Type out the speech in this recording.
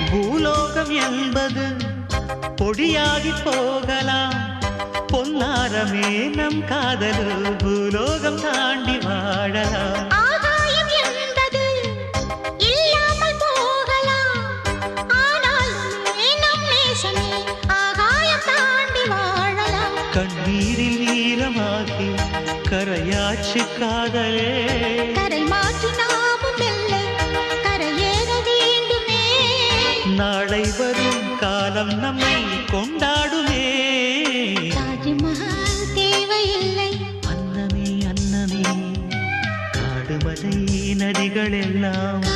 பூலோகம் என்பது பொடியாகி போகலாம், பொன்னாரமே நம் காதலு பூலோகம் தாண்டி வாழலாம். ஆகாயம் என்பது இல்லாமல் போகலாம், ஆனால் நம் நேசமே ஆகாயம் தாண்டி வாழலாம். கண்ணீரில் ஈரமாகி கரையாச்சு காதலே, கரை மாற்றி நாமும் வெல்ல கரையேற வேண்டுமே. நாளை வரும் காலம் நம்மை கொண்டாடுமே. தாஜ்மஹால் தேவையில்லை அன்னமே அன்னமே, காடுமலை நதிகள் எல்லாம்